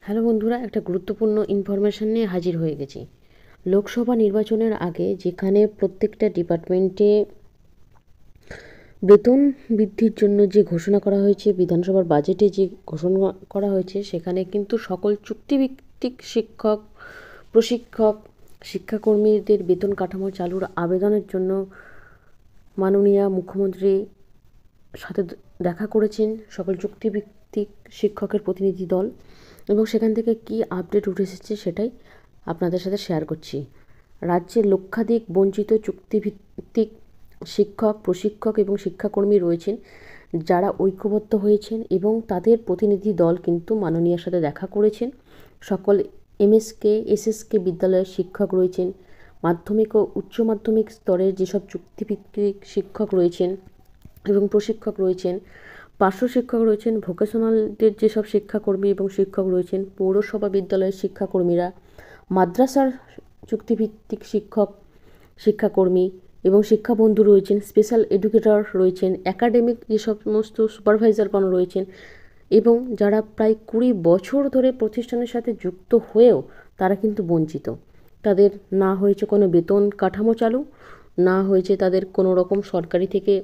Hello বন্ধুরা, একটা গুরুত্বপূর্ণ ইনফরমেশন নিয়ে হাজির হয়ে গেছি। লোকসভা নির্বাচনের আগে যেখানে প্রত্যেকটা ডিপার্টমেন্টে বেতন বৃদ্ধির জন্য যে ঘোষণা করা হয়েছে, বিধানসভার বাজেটে যে ঘোষণা করা হয়েছে, সেখানে কিন্তু সকল চুক্তিভিত্তিক শিক্ষক, প্রশিক্ষক, শিক্ষাকর্মীদের বেতন কাঠামো চালুর আবেদনের জন্য মাননীয় মুখ্যমন্ত্রী সাথে দেখা করেছেন সকল চুক্তিভিত্তিক শিক্ষকের প্রতিনিধি দল, এবং সেখান থেকে কি আপডেট উঠে এসেছে সেটাই আপনাদের সাথে শেয়ার করছি। রাজ্যে লক্ষাধিক বঞ্চিত চুক্তিভিত্তিক শিক্ষক, প্রশিক্ষক এবং শিক্ষাকর্মী রয়েছেন যারা ঐক্যবদ্ধ হয়েছেন, এবং তাদের প্রতিনিধি দল কিন্তু মাননীয়ার সাথে দেখা করেছেন। সকল এমএসকে, এসএসকে বিদ্যালয়ের শিক্ষক রয়েছেন, মাধ্যমিক ও উচ্চ মাধ্যমিক স্তরের যেসব চুক্তিভিত্তিক শিক্ষক রয়েছেন এবং প্রশিক্ষক রয়েছেন, পার্শ্ব শিক্ষক রয়েছেন, ভোকেশনালদের যেসব শিক্ষাকর্মী এবং শিক্ষক রয়েছেন, পৌরসভা বিদ্যালয়ের শিক্ষাকর্মীরা, মাদ্রাসার চুক্তিভিত্তিক শিক্ষক, শিক্ষাকর্মী এবং শিক্ষাবন্ধু রয়েছেন, স্পেশাল এডুকেটর রয়েছেন, একাডেমিক যে সমস্ত সুপারভাইজারগণ রয়েছেন, এবং যারা প্রায় 20 বছর ধরে প্রতিষ্ঠানের সাথে যুক্ত হয়েও তারা কিন্তু বঞ্চিত। তাদের না হয়েছে কোনো বেতন কাঠামো চালু, না হয়েছে তাদের কোনো রকম সরকারি থেকে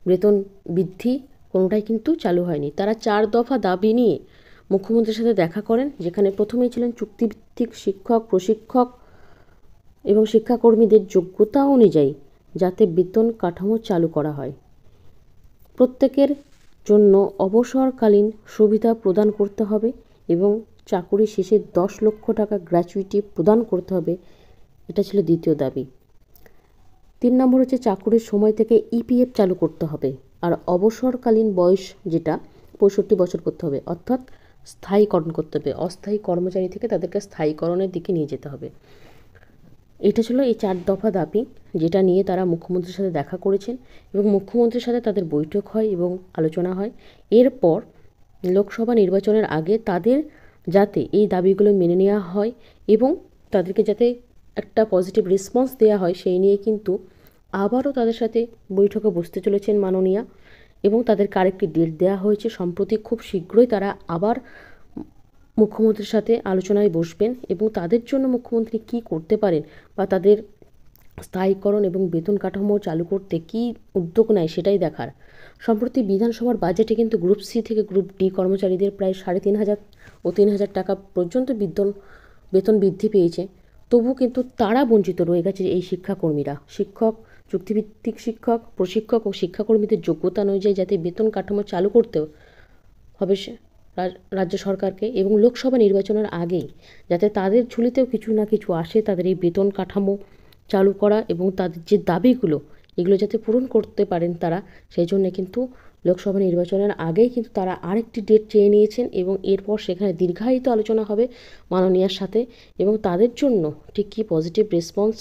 বেতন বৃদ্ধি, কোনোটাই কিন্তু চালু হয়নি। তারা 4 দফা দাবি নিয়ে মুখ্যমন্ত্রীর সাথে দেখা করেন, যেখানে প্রথমেই ছিলেন চুক্তিভিত্তিক শিক্ষক, প্রশিক্ষক এবং শিক্ষাকর্মীদের যোগ্যতা অনুযায়ী যাতে বেতন কাঠামো চালু করা হয়, প্রত্যেকের জন্য অবসরকালীন সুবিধা প্রদান করতে হবে এবং চাকুরি শেষে 10 লক্ষ টাকা গ্র্যাচুইটি প্রদান করতে হবে। এটা ছিল দ্বিতীয় দাবি। 3 নম্বর হচ্ছে চাকুরির সময় থেকে ইপিএফ চালু করতে হবে, আর অবসরকালীন বয়স যেটা 65 বছর করতে হবে, অর্থাৎ স্থায়ীকরণ করতে হবে। অস্থায়ী কর্মচারী থেকে তাদেরকে স্থায়ীকরণের দিকে নিয়ে যেতে হবে। এটা ছিল এই 4 দফা দাবি, যেটা নিয়ে তারা মুখ্যমন্ত্রীর সাথে দেখা করেছেন এবং মুখ্যমন্ত্রীর সাথে তাদের বৈঠক হয় এবং আলোচনা হয়। এরপর লোকসভা নির্বাচনের আগে তাদের যাতে এই দাবিগুলো মেনে নেওয়া হয় এবং তাদেরকে যাতে একটা পজিটিভ রেসপন্স দেওয়া হয়, সেই নিয়ে কিন্তু আবারও তাদের সাথে বৈঠকে বসতে চলেছেন মাননীয়া, এবং তাদেরকে আরেকটি ডেট দেওয়া হয়েছে। সম্প্রতি খুব শীঘ্রই তারা আবার মুখ্যমন্ত্রীর সাথে আলোচনায় বসবেন এবং তাদের জন্য মুখ্যমন্ত্রী কী করতে পারেন বা তাদের স্থায়ীকরণ এবং বেতন কাঠামো চালু করতে কী উদ্যোগ নেয় সেটাই দেখার। সম্প্রতি বিধানসভার বাজেটে কিন্তু গ্রুপ সি থেকে গ্রুপ ডি কর্মচারীদের প্রায় 3,500 ও 3,000 টাকা পর্যন্ত বেতন বৃদ্ধি পেয়েছে। তবু কিন্তু তারা বঞ্চিত রয়ে গেছে, এই শিক্ষাকর্মীরা। শিক্ষক, চুক্তিভিত্তিক শিক্ষক, প্রশিক্ষক ও শিক্ষাকর্মীদের যোগ্যতা অনুযায়ী যাতে বেতন কাঠামো চালু করতে হবে রাজ্য সরকারকে, এবং লোকসভা নির্বাচনের আগেই যাতে তাদের ঝুলিতেও কিছু না কিছু আসে, তাদের এই বেতন কাঠামো চালু করা এবং তাদের যে দাবিগুলো, এগুলো যাতে পূরণ করতে পারেন তারা, সেই জন্য কিন্তু লোকসভা নির্বাচনের আগেই কিন্তু তারা আরেকটি ডেট চেয়ে নিয়েছেন, এবং এরপর সেখানে দীর্ঘায়িত আলোচনা হবে মাননীয়ার সাথে, এবং তাদের জন্য ঠিক কী পজিটিভ রেসপন্স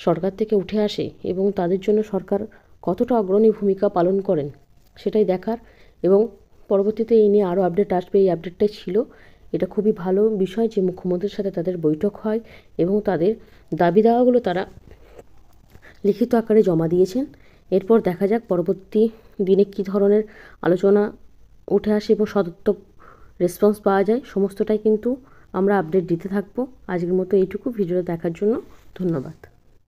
সরকার থেকে উঠে আসে এবং তাদের জন্য সরকার কতটা অগ্রণী ভূমিকা পালন করেন সেটাই দেখার। এবং পরবর্তীতে এই নিয়ে আরও আপডেট আসবে। এই আপডেটটাই ছিল। এটা খুবই ভালো বিষয় যে মুখ্যমন্ত্রীর সাথে তাদের বৈঠক হয় এবং তাদের দাবি দাওয়াগুলো তারা লিখিত আকারে জমা দিয়েছেন। এরপর দেখা যাক পরবর্তী দিনে কী ধরনের আলোচনা উঠে আসে এবং সদর্থক রেসপন্স পাওয়া যায়। সমস্তটাই কিন্তু আমরা আপডেট দিতে থাকবো। আজকের মতো এইটুকু। ভিডিওটা দেখার জন্য ধন্যবাদ।